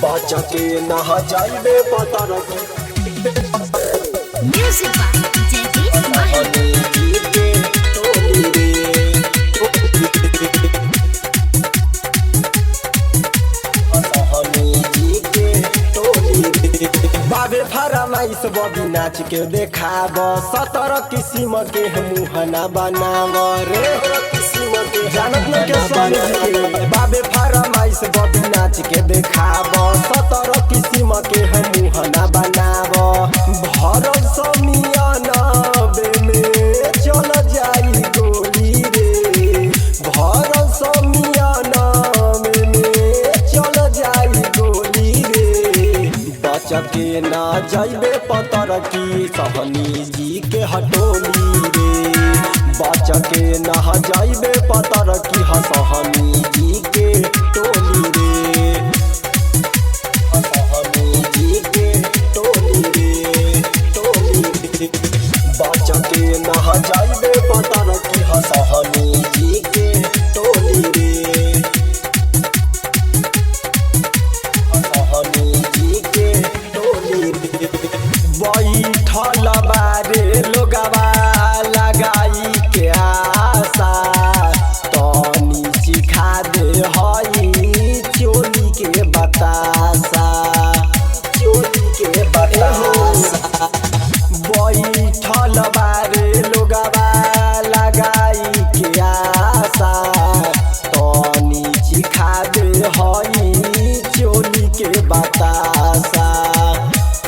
बचा के नहा जाइबे पता रखी Music by Jagdish Mahal. बाबे फरमाइश बबी नाच के देखाब 17 किस्म के मुहना बनाव रे किस्म के जानत न के स्वामी बाबे फरमाइश बबी नाच के देखाब 17 किस्म के मुहना बनाव भरल समियाना बे में चल जाई गोली रे भरल समियाना में चल जाई गोली रे बचके ना जाइबे पतर की सहनी जी के हटोली रे बचके ना जाइबे पतर की सहनी जी के टोली रे सहनी जी के टोली रे बचके ना जाइबे पतर की सहनी जी के टोली रे बैठल बारे लोगवा लगाई के आशा तनी सिखा दे हई चोली के बतासा चोली के बतासा बैठल बारे लोगवा लगाई के आशा तनी सिखा दे हई चोली के बतासा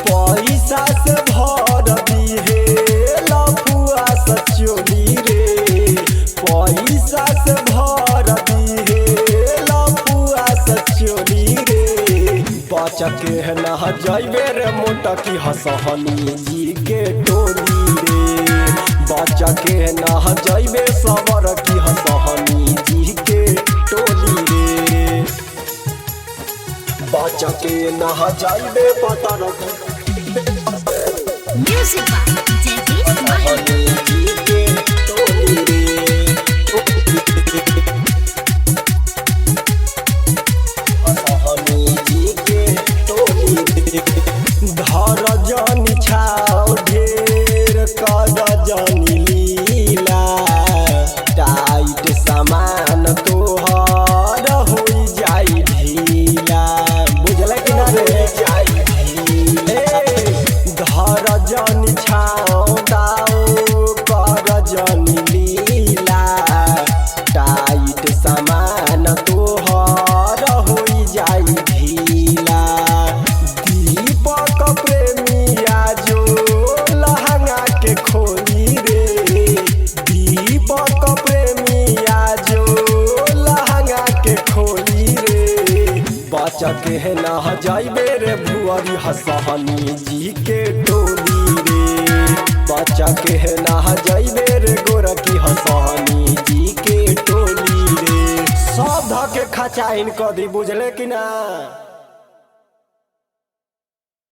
पैसा से भर दिहे लफुआ सचोली रे पैसा से भर दिहे लफुआ सचोली रे बचके न जाइबे रे मोटकी हसहनी जी के टोली रे बचके न जाइबे सबर की हसहनी जी के टोली रे बचके न जाइबे पता रखी Music by Jagdish Mahal. धर जानी छाओ ढेर कर जानी लीला टाइट सामान तोहर हो जाई ढीला बुझल कि ना रे जाई ढीले धर जानी छाओ दाओ कर जानी लीला टाइट सामान तोहर हो जाई ढीला दीपक प्रेमिया जो लहंगा के खोली रे दीपक प्रेमिया जो लहंगा के खोली रे बचके है ना जाइबे रे भुअरी हसहनी जी के टोली रे बचके है ना जाइबे रे गोरकी हसहनी जी के टोली रे सब धके खचाइन कदी बुझले कि ना।